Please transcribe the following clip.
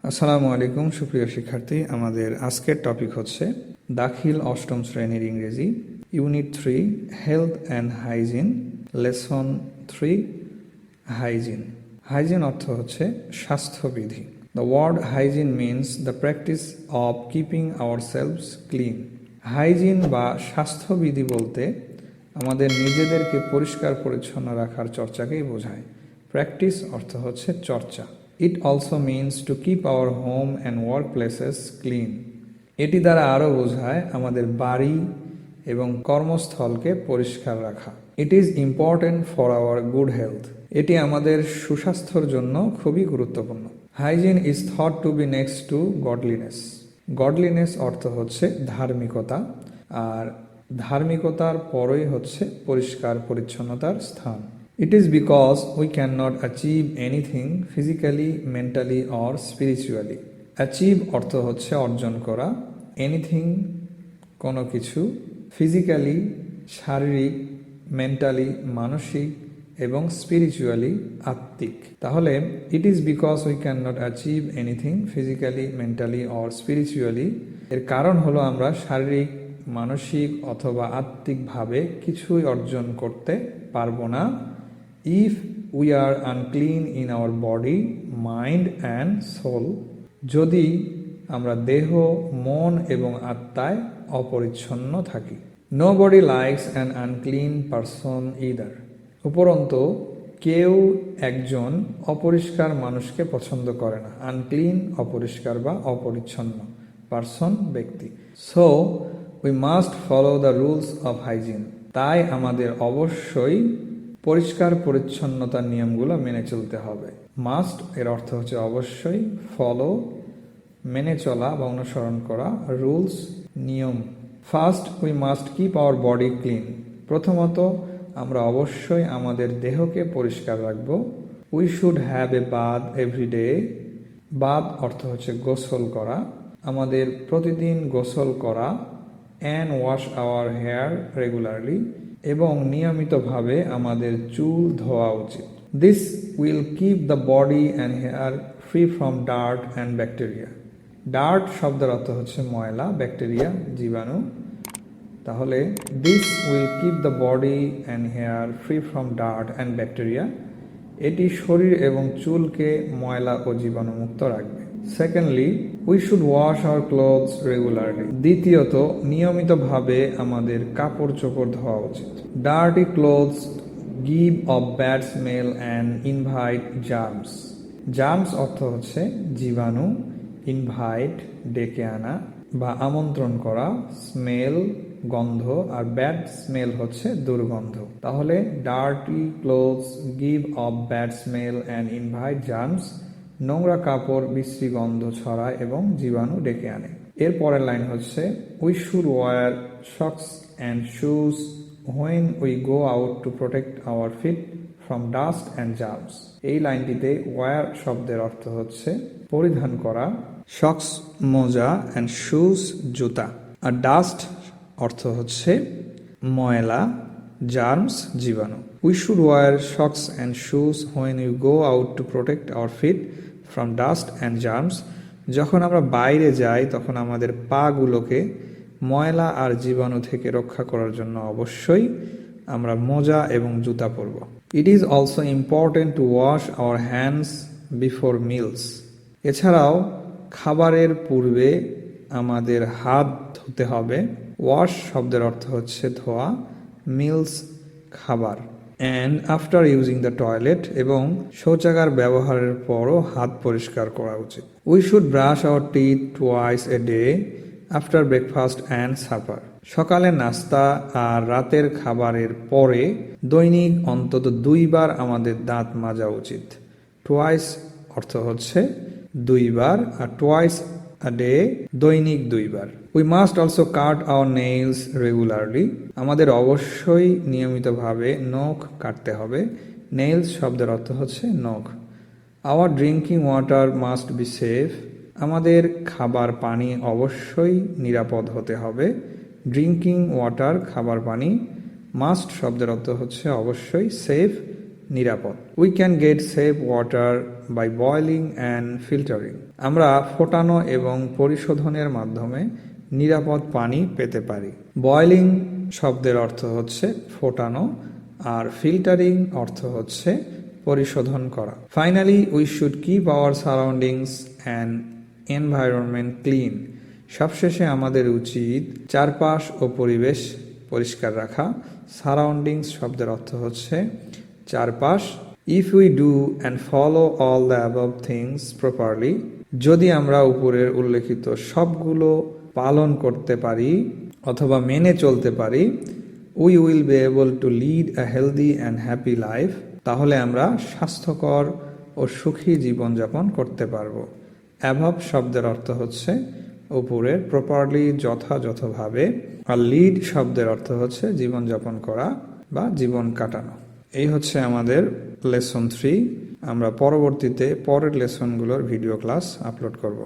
আসসালামু আলাইকুম সুপ্রিয় শিক্ষার্থী, আমাদের আজকের টপিক হচ্ছে দাখিল অষ্টম শ্রেণীর ইংরেজি unit 3 health and hygiene, lesson 3 hygiene. Hygiene অর্থ হচ্ছে স্বাস্থ্যবিধি। The word hygiene means the practice of keeping ourselves clean. Hygiene বা স্বাস্থ্যবিধি বলতে আমাদের নিজেদেরকে পরিষ্কার পরিচ্ছন্ন রাখার চর্চাকেই বোঝায়। প্র্যাকটিস অর্থ হচ্ছে চর্চা। It also means to keep our home and workplaces clean. এটি দ্বারা আরও বোঝায় আমাদের বাড়ি এবং কর্মস্থলকে পরিষ্কার রাখা। It is important for our good health. এটি আমাদের সুস্বাস্থ্যের জন্য খুবই গুরুত্বপূর্ণ। Hygiene is thought to be next to godliness. Godliness অর্থ হচ্ছে ধার্মিকতা, আর ধার্মিকতার পরই হচ্ছে পরিষ্কার পরিচ্ছন্নতার স্থান। It is because we cannot achieve anything physically, mentally or spiritually. Achieve অর্থ হচ্ছে অর্জন করা, anything কোনো কিছু, physically শারীরিক, mentally মানসিক এবং spiritually আত্মিক। তাহলে it is because we cannot achieve anything physically, mentally or spiritually এর কারণ হলো আমরা শারীরিক, মানসিক অথবা আত্মিকভাবে কিছুই অর্জন করতে পারবো না if we are unclean in our body, mind and soul, যদি আমরা দেহ, মন এবং আত্মায় অপরিচ্ছন্ন থাকি। Nobody likes an unclean person either. উপরন্তু কেউ একজন অপরিষ্কার মানুষকে পছন্দ করে না। আনক্লিন অপরিষ্কার বা অপরিচ্ছন্ন, পারসন ব্যক্তি। So we must follow the rules of hygiene. তাই আমাদের অবশ্যই পরিষ্কার পরিচ্ছন্নতার নিয়মগুলো মেনে চলতে হবে। মাস্ট এর অর্থ হচ্ছে অবশ্যই, ফলো মেনে চলা বা অনুসরণ করা, রুলস নিয়ম। First we must keep our body clean. প্রথমত আমরা অবশ্যই আমাদের দেহকে পরিষ্কার রাখব। We should have a bath every day. Bath অর্থ হচ্ছে গোসল করা, আমাদের প্রতিদিন গোসল করা। And wash our hair regularly, এবং নিয়মিতভাবে আমাদের চুল ধোয়া উচিত। This will keep the body and hair free from dirt and bacteria. Dirt শব্দের অর্থ হচ্ছে ময়লা, ব্যাকটেরিয়া জীবাণু। তাহলে this will keep the body and hair free from dirt and bacteria, এটি শরীর এবং চুলকে ময়লা ও জীবাণুমুক্ত রাখবে। Secondly we should wash our clothes regularly. দ্বিতীয়ত নিয়মিতভাবে আমাদের কাপড় চোপড় ধোয়া উচিত। Dirty clothes give a bad smell and invite germs. Germs অর্থ হচ্ছে জীবাণু, ইনভাইট ডেকে আনা বা আমন্ত্রণ করা, স্মেল গন্ধ, আর ব্যাড স্মেল হচ্ছে দুর্গন্ধ। তাহলে dirty clothes give a bad smell and invite germs, নোংরা কাপড় বিশ্রী গন্ধ ছড়ায় এবং জীবাণু ডেকে আনে। এর পরের লাইন হচ্ছে we should wear socks and shoes when we go out to protect our feet from dust and germs. এই লাইনটিতে ওয়ার শব্দের অর্থ হচ্ছে পরিধান করা, সক্স মোজা অ্যান্ড শুজ জুতা, আর ডাস্ট অর্থ হচ্ছে ময়লা, জার্মস জীবাণু। We should wear socks and shoes when you go out to protect our feet from dust and germs. যখন আমরা বাইরে যাই তখন আমাদের পাগুলোকে ময়লা আর জীবাণু থেকে রক্ষা করার জন্য অবশ্যই আমরা মোজা এবং জুতা পরব। It is also important to wash our hands before meals. এছাড়াও খাবারের পূর্বে আমাদের হাত ধুতে হবে। ওয়াশ শব্দের অর্থ হচ্ছে ধোয়া, মিলস খাবার, and after using the toilet, এবং শৌচাগার ব্যবহারের পরও হাত পরিষ্কার করা উচিত। We should brush our teeth twice a day after breakfast and supper. সকালের নাস্তা আর রাতের খাবারের পরে দৈনিক অন্তত 2 বার আমাদের দাঁত মাজা উচিত। টুয়াইস অর্থ হচ্ছে 2 বার, আর টুয়াইস আ ডে দৈনিক 2 বার। We must also cut our nails regularly. আমাদের অবশ্যই নিয়মিতভাবে নখ কাটতে হবে। নেইলস শব্দের অর্থ হচ্ছে নখ। Our drinking water must be safe. আমাদের খাবার পানি অবশ্যই নিরাপদ হতে হবে। ড্রিঙ্কিং ওয়াটার খাবার পানি, মাস্ট শব্দের অর্থ হচ্ছে অবশ্যই, সেফ নিরাপদ। We can get safe water by boiling and filtering. আমরা ফোটানো এবং পরিশোধনের মাধ্যমে নিরাপদ পানি পেতে পারি। বয়লিং শব্দের অর্থ হচ্ছে ফোটানো, আর ফিল্টারিং অর্থ হচ্ছে পরিশোধন করা। Finally, we should keep our surroundings and environment clean. সবশেষে আমাদের উচিত চারপাশ ও পরিবেশ পরিষ্কার রাখা। সারাউন্ডিংস শব্দের অর্থ হচ্ছে চারপাশ। If we do and follow all the above things properly, যদি আমরা উপরের উল্লেখিত সবগুলো পালন করতে পারি অথবা মেনে চলতে পারি, we will be able to lead a healthy and happy life, তাহলে আমরা স্বাস্থ্যকর ও সুখী জীবনযাপন করতে পারবো। অ্যাবভ শব্দের অর্থ হচ্ছে উপরের, প্রপারলি যথাযথভাবে, আর লিড শব্দের অর্থ হচ্ছে জীবনযাপন করা বা জীবন কাটানো। এই হচ্ছে আমাদের লেসন 3। আমরা পরবর্তীতে পরের লেসনগুলোর ভিডিও ক্লাস আপলোড করব।